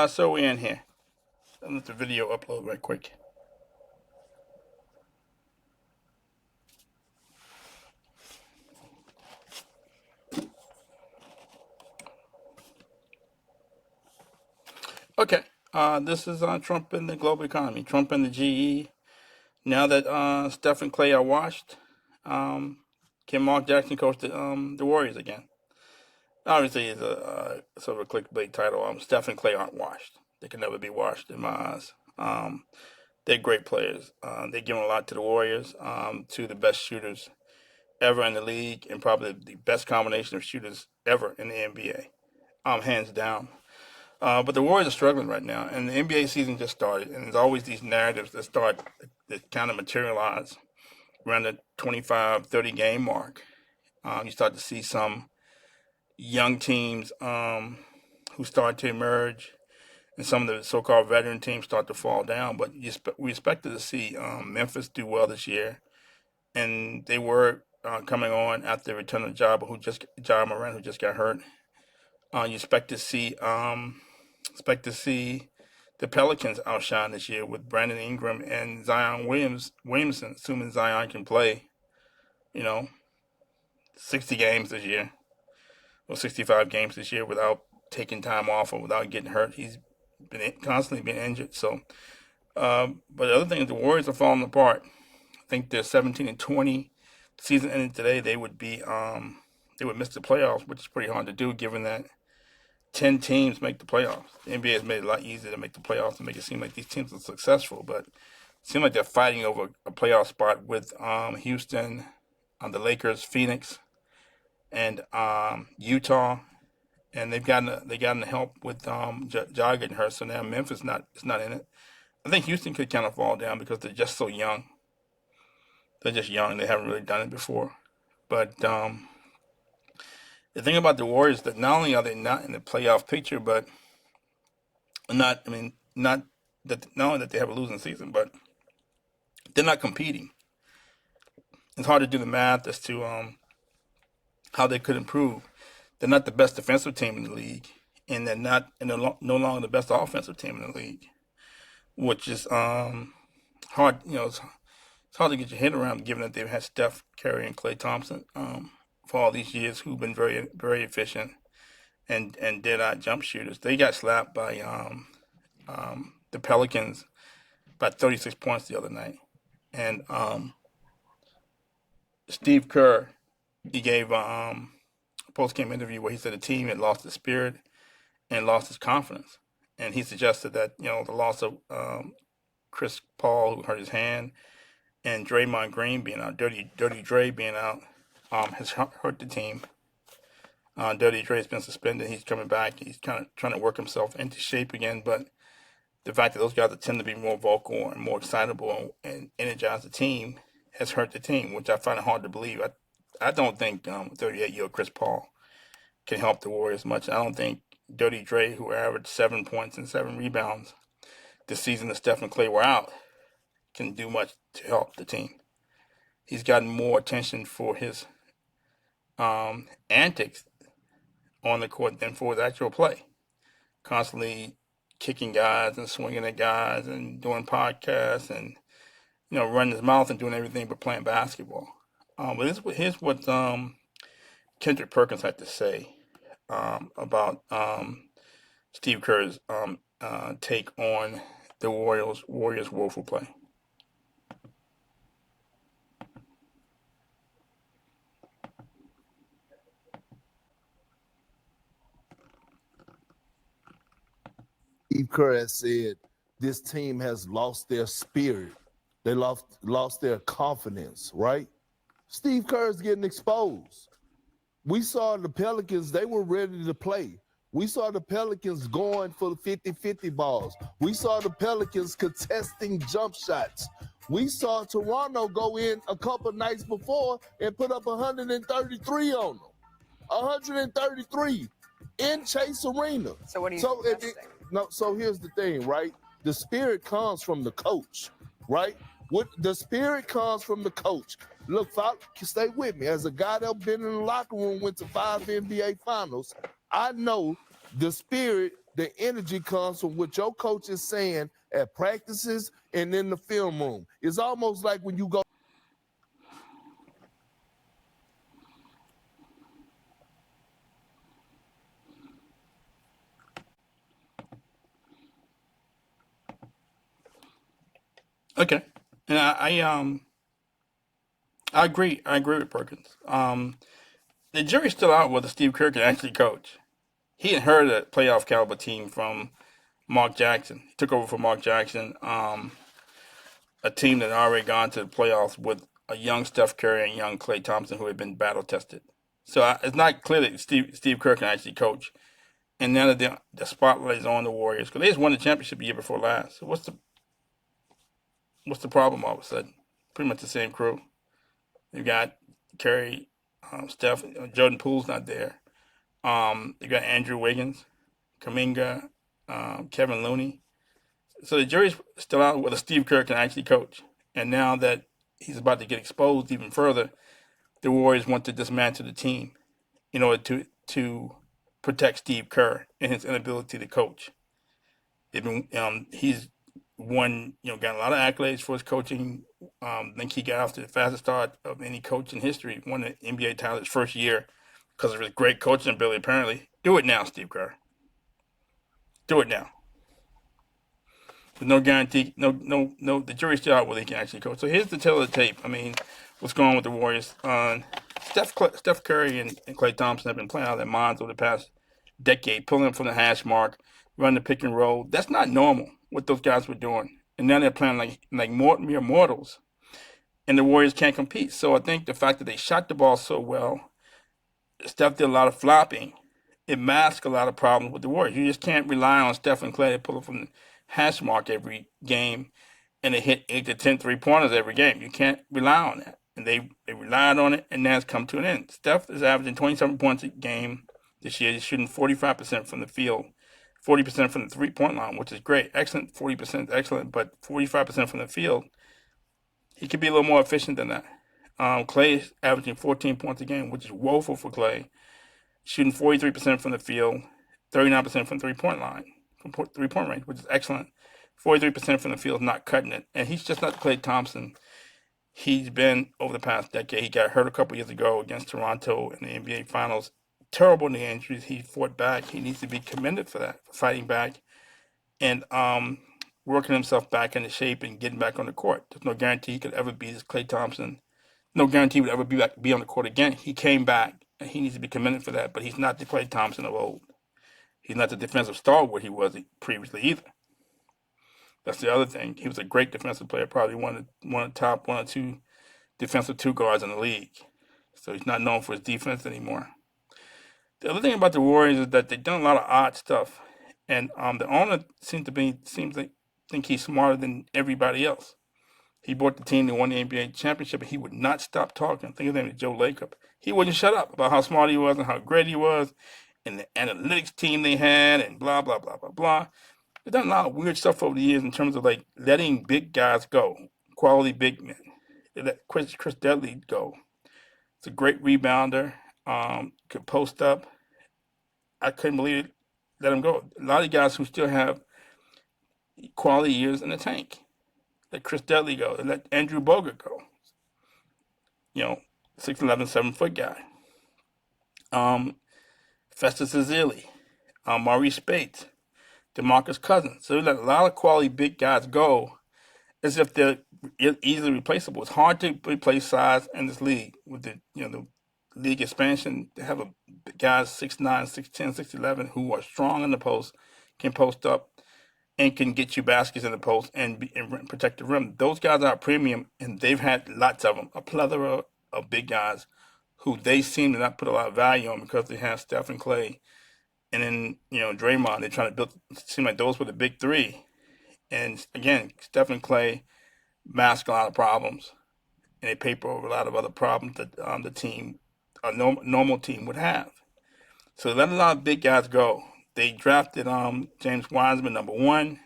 So we're in here. I'll let the video upload right quick. Okay. This is Trump and the global economy. Trump and the GE. Now that Steph and Klay are washed, can Mark Jackson coach the Warriors again? Obviously, it's a sort of a clickbait title. Steph and Klay aren't washed. They can never be washed in my eyes. They're great players. They give a lot to the Warriors, two of the best shooters ever in the league, and probably the best combination of shooters ever in the NBA, hands down. But the Warriors are struggling right now, and the NBA season just started, and there's always these narratives that kind of materialize around the 25, 30 game mark. You start to see some young teams who start to emerge, and some of the so-called veteran teams start to fall down. But we expected to see Memphis do well this year, and they were coming on after the return of Ja Morant, who just got hurt. You expect to see the Pelicans outshine this year with Brandon Ingram and Williamson, assuming Zion can play, 60 games this year, or 65 games this year without taking time off or without getting hurt. He's constantly been injured. So, but the other thing is the Warriors are falling apart. I think they're 17-20. The season ended today. They would miss the playoffs, which is pretty hard to do given that 10 teams make the playoffs. The NBA has made it a lot easier to make the playoffs and make it seem like these teams are successful, but it seems like they're fighting over a playoff spot with Houston, the Lakers, Phoenix, and Utah, and they've gotten help with Ja getting hurt, so now Memphis is not in it. I think Houston could kind of fall down because they're just so young. They're just young; they haven't really done it before. But the thing about the Warriors is that not only are they not in the playoff picture, but not only that they have a losing season, but they're not competing. It's hard to do the math as to how they could improve. They're not the best defensive team in the league, and they're no longer the best offensive team in the league, which is hard. It's hard to get your head around, given that they've had Steph Curry and Klay Thompson for all these years, who've been very, very efficient and dead-eye jump shooters. They got slapped by the Pelicans by 36 points the other night, and Steve Kerr, he gave a post-game interview where he said the team had lost its spirit and lost its confidence, and he suggested that the loss of Chris Paul, who hurt his hand, and Draymond Green being out, Dirty Dre being out, has hurt the team. Dirty Dre's been suspended. He's coming back. He's kind of trying to work himself into shape again. But the fact that those guys tend to be more vocal and more excitable and energize the team has hurt the team, which I find it hard to believe. I don't think 38-year-old Chris Paul can help the Warriors much. I don't think Dirty Dre, who averaged 7 points and 7 rebounds this season that Steph and Klay were out, can do much to help the team. He's gotten more attention for his antics on the court than for his actual play. Constantly kicking guys and swinging at guys and doing podcasts and running his mouth and doing everything but playing basketball. But here's what Kendrick Perkins had to say about Steve Kerr's take on the Warriors' woeful play. Steve Kerr has said this team has lost their spirit. They lost their confidence, right? Steve Kerr is getting exposed. We saw the Pelicans, they were ready to play. We saw the Pelicans going for the 50-50 balls. We saw the Pelicans contesting jump shots. We saw Toronto go in a couple nights before and put up 133 on them. 133 in Chase Arena. So what do you So here's the thing, right? The spirit comes from the coach, right? The spirit comes from the coach. Look, stay with me. As a guy that's been in the locker room, went to 5 NBA finals, I know the spirit The energy comes from what your coach is saying at practices and in the film room. It's almost like when you go. Okay, and I agree. I agree with Perkins. The jury's still out whether Steve Kerr can actually coach. He inherited a playoff caliber team from Mark Jackson. He took over from Mark Jackson, a team that had already gone to the playoffs with a young Steph Curry and young Klay Thompson who had been battle tested. So it's not clear that Steve Kerr can actually coach. And now that the spotlight is on the Warriors, because they just won the championship the year before last. So what's the problem all of a sudden? Pretty much the same crew. You got Curry, Steph, Jordan Poole's not there. You got Andrew Wiggins, Kaminga, Kevin Looney. So the jury's still out whether Steve Kerr can actually coach. And now that he's about to get exposed even further, the Warriors want to dismantle the team in order to protect Steve Kerr and his inability to coach. He's won, got a lot of accolades for his coaching. I think he got off to the fastest start of any coach in history. Won the NBA title his first year because of his great coaching ability. Apparently, do it now, Steve Kerr. Do it now. With no guarantee, no. The jury's still out whether he can actually coach. So here's the tale of the tape. I mean, what's going on with the Warriors? Steph Curry and Klay Thompson have been playing out of their minds over the past decade, pulling them from the hash mark, running the pick and roll. That's not normal what those guys were doing. And now they're playing like mere mortals, and the Warriors can't compete. So I think the fact that they shot the ball so well, Steph did a lot of flopping. It masks a lot of problems with the Warriors. You just can't rely on Steph and Klay to pull it from the hash mark every game and they hit 8 to 10 3-pointers every game. You can't rely on that. And they relied on it, and now it's come to an end. Steph is averaging 27 points a game this year. He's shooting 45% from the field, 40% from the three-point line, which is great. Excellent. 40% is excellent, but 45% from the field, he could be a little more efficient than that. Klay is averaging 14 points a game, which is woeful for Klay. Shooting 43% from the field, 39% from three-point line, from three-point range, which is excellent. 43% from the field is not cutting it. And he's just not Klay Thompson he's been over the past decade. He got hurt a couple years ago against Toronto in the NBA Finals. Terrible knee injuries. He fought back. He needs to be commended for that, for fighting back and working himself back into shape and getting back on the court. There's no guarantee he could ever be this Klay Thompson. No guarantee he would ever be on the court again. He came back, and he needs to be commended for that. But he's not the Klay Thompson of old. He's not the defensive stalwart he was previously either. That's the other thing. He was a great defensive player, probably one of the top 1 or 2 defensive two guards in the league. So he's not known for his defense anymore. The other thing about the Warriors is that they've done a lot of odd stuff, and the owner seems to think he's smarter than everybody else. He brought the team to won the NBA championship, and he would not stop talking. I think his name is Joe Lacob. He wouldn't shut up about how smart he was and how great he was, and the analytics team they had, and blah blah blah blah blah. They've done a lot of weird stuff over the years in terms of like letting big guys go, quality big men. They let Chris Dudley go. It's a great rebounder. Could post up. I couldn't believe it. Let him go. A lot of guys who still have quality years in the tank. Let Chris Dudley go. They let Andrew Bogut go. 6'11", 7-foot guy. Festus Ezeli, Maurice Spates, DeMarcus Cousins. So we let a lot of quality big guys go as if they're easily replaceable. It's hard to replace size in this league with the league expansion. To have guys 6'9", 6'10", 6'11" who are strong in the post, can post up, and can get you baskets in the post and protect the rim. Those guys are a premium, and they've had lots of them, a plethora of big guys who they seem to not put a lot of value on because they have Steph and Klay. And then, Draymond, they're trying to build, it seemed like those were the big three. And again, Steph and Klay mask a lot of problems, and they paper over a lot of other problems that the team, a normal team, would have. So they let a lot of big guys go. They drafted James Wiseman #1 a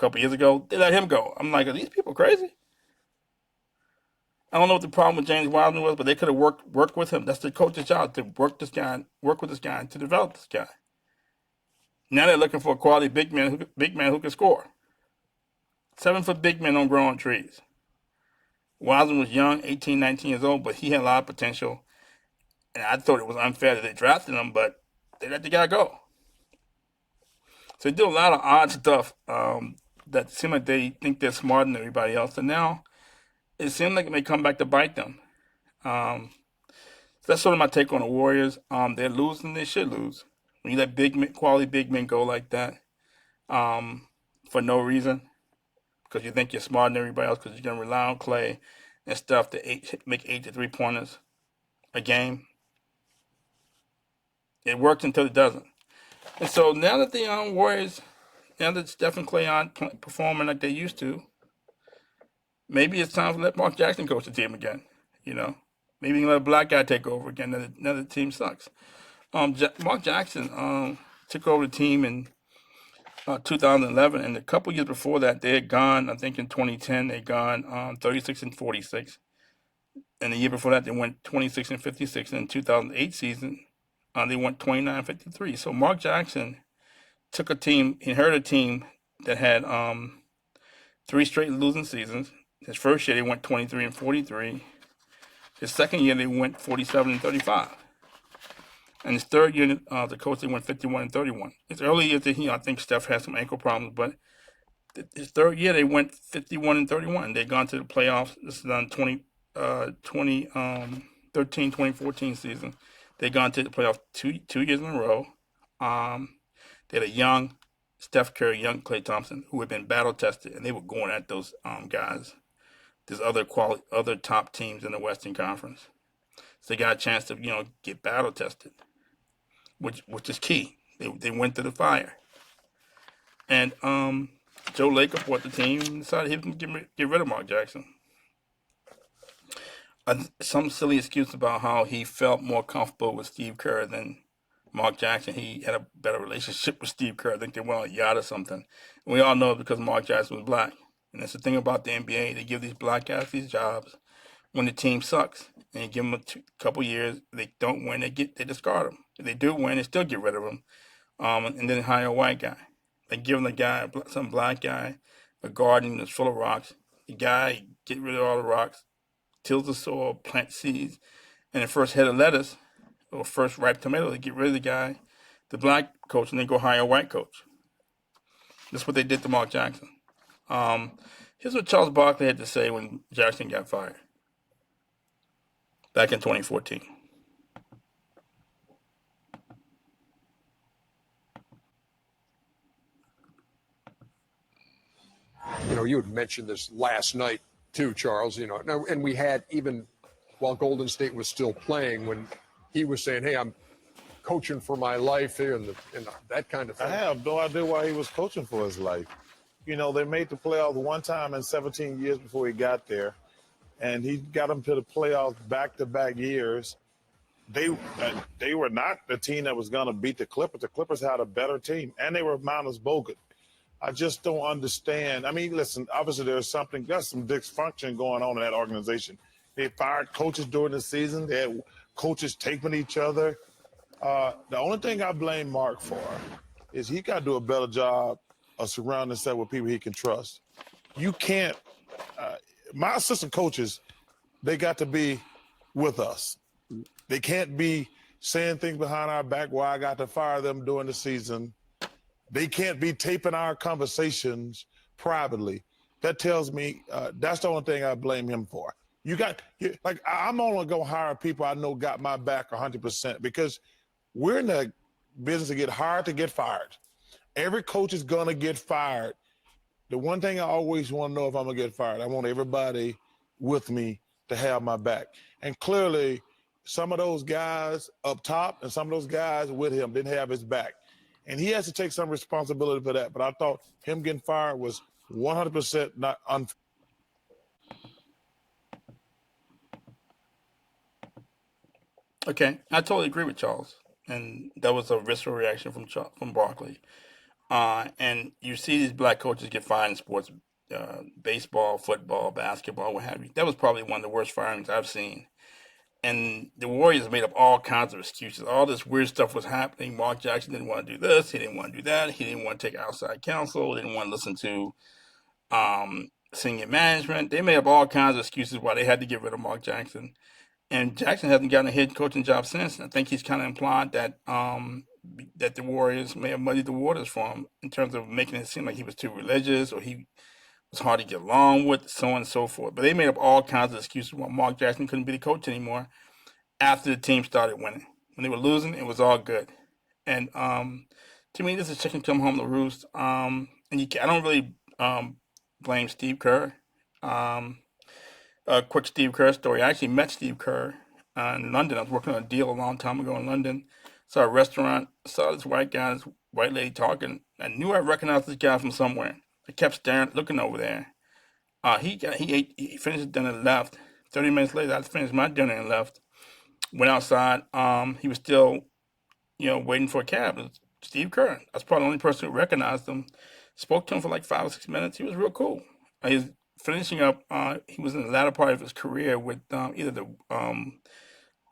couple years ago. They let him go. I'm like, are these people crazy? I don't know what the problem with James Wiseman was, but they could have worked with him. That's the coach's job, to work with this guy, to develop this guy. Now they're looking for a quality big man who can score. 7-foot big men don't grow on trees. Wiseman was young, 18, 19 years old, but he had a lot of potential. And I thought it was unfair that they drafted him, but they let the guy go. So they do a lot of odd stuff that seem like they think they're smarter than everybody else. And now it seems like it may come back to bite them. So that's sort of my take on the Warriors. They're losing. They should lose. When you let quality big men go like that for no reason, because you think you're smarter than everybody else, because you're going to rely on Klay and Steph to make 8 to 3-pointers a game. It works until it doesn't. And so now that the Warriors, now that Steph and Klay aren't performing like they used to, maybe it's time to let Mark Jackson coach the team again. You know, maybe you can let a black guy take over again. Now the team sucks. Mark Jackson took over the team in 2011, and a couple years before that, they had gone. I think in 2010 they had gone 36-46, and the year before that they went 26-56. And in 2008 season, they went 29-53. So Mark Jackson took a team, inherited a team that had 3 straight losing seasons. His first year they went 23-43. His second year they went 47-35. And his third year, the coach, they went 51-31. His early years, I think Steph had some ankle problems, but his third year they went 51-31. They'd gone to the playoffs. This is on 2013-2014 season. They'd gone to the playoffs two years in a row. They had a young Steph Curry, young Klay Thompson, who had been battle tested, and they were going at those guys. There's other top teams in the Western Conference, so they got a chance to get battle tested, which is key. They went to the fire, and Joe Lacob bought the team and decided he was going to get rid of Mark Jackson. Some silly excuse about how he felt more comfortable with Steve Kerr than Mark Jackson. He had a better relationship with Steve Kerr. I think they went on a yacht or something. And we all know it because Mark Jackson was black. And that's the thing about the NBA. They give these black guys these jobs when the team sucks. And you give them a couple years. They don't win. They discard them. If they do win, they still get rid of them. And then hire a white guy. They give them a guy, some black guy, a garden that's full of rocks. The guy get rid of all the rocks, tills the soil, plant seeds, and the first head of lettuce or first ripe tomato, they get rid of the guy, the black coach, and then go hire a white coach. That's what they did to Mark Jackson. Here's what Charles Barkley had to say when Jackson got fired back in 2014. You had mentioned this last night too, Charles. And we had, even while Golden State was still playing, when he was saying, "Hey, I'm coaching for my life here," and that kind of thing. I have no idea why he was coaching for his life. They made the playoffs one time in 17 years before he got there, and he got them to the playoffs back-to-back years. They were not the team that was going to beat the Clippers. The Clippers had a better team, and they were minus Bogut. I just don't understand. I mean, listen, obviously there's some dysfunction going on in that organization. They fired coaches during the season. They had coaches taping each other. The only thing I blame Mark for is he got to do a better job of surrounding himself with people he can trust. You can't my assistant coaches, they got to be with us. They can't be saying things behind our back why I got to fire them during the season. They can't be taping our conversations privately. That tells me that's the only thing I blame him for. I'm only going to hire people I know got my back 100% because we're in the business to get hired to get fired. Every coach is going to get fired. The one thing I always want to know if I'm going to get fired, I want everybody with me to have my back. And clearly, some of those guys up top and some of those guys with him didn't have his back. And he has to take some responsibility for that. But I thought him getting fired was 100% not unfair. Okay, I totally agree with Charles. And that was a visceral reaction from Barkley. And you see these black coaches get fired in sports, baseball, football, basketball, what have you. That was probably one of the worst firings I've seen. And the Warriors made up all kinds of excuses. All this weird stuff was happening. Mark Jackson didn't want to do this. He didn't want to do that. He didn't want to take outside counsel. Didn't want to listen to senior management. They made up all kinds of excuses why they had to get rid of Mark Jackson. And Jackson hasn't gotten a head coaching job since. And I think he's kind of implied that that the Warriors may have muddied the waters for him in terms of making it seem like he was too religious or he was hard to get along with, so on and so forth. But they made up all kinds of excuses why Mark Jackson couldn't be the coach anymore after the team started winning. When they were losing, it was all good. And to me, this is chicken come home to roost. And I don't really blame Steve Kerr. A quick Steve Kerr story. I actually met Steve Kerr in London. I was working on a deal a long time ago in London. Saw a restaurant, saw this white guy, this white lady talking. I knew I recognized this guy from somewhere. I kept staring, looking over there. He finished his dinner and left. 30 minutes later, I finished my dinner and left. Went outside. He was still, waiting for a cab. It was Steve Kerr. I was probably the only person who recognized him. Spoke to him for like 5 or 6 minutes. He was real cool. He was finishing up. He was in the latter part of his career with either the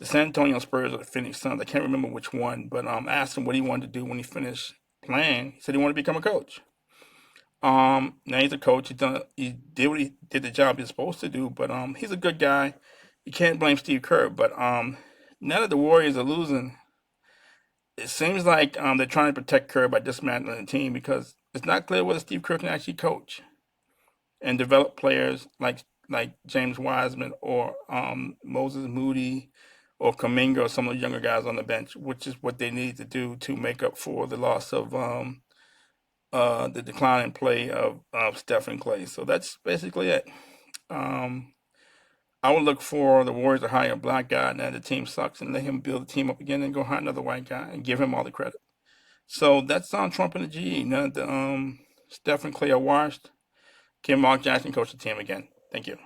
San Antonio Spurs or the Phoenix Suns. I can't remember which one. But I asked him what he wanted to do when he finished playing. He said he wanted to become a coach. Now he's a coach. He did the job he's supposed to do. But he's a good guy. You can't blame Steve Kerr. But now that the Warriors are losing, it seems like they're trying to protect Kerr by dismantling the team because it's not clear whether Steve Kerr can actually coach and develop players like James Wiseman or Moses Moody or Kuminga or some of the younger guys on the bench, which is what they need to do to make up for the loss of the decline in play of Steph and Klay. So that's basically it. I would look for the Warriors to hire a black guy now the team sucks and let him build the team up again and go hire another white guy and give him all the credit. So that's on Trump and the GE. Now that Steph and Klay are washed, can Mark Jackson coach the team again? Thank you.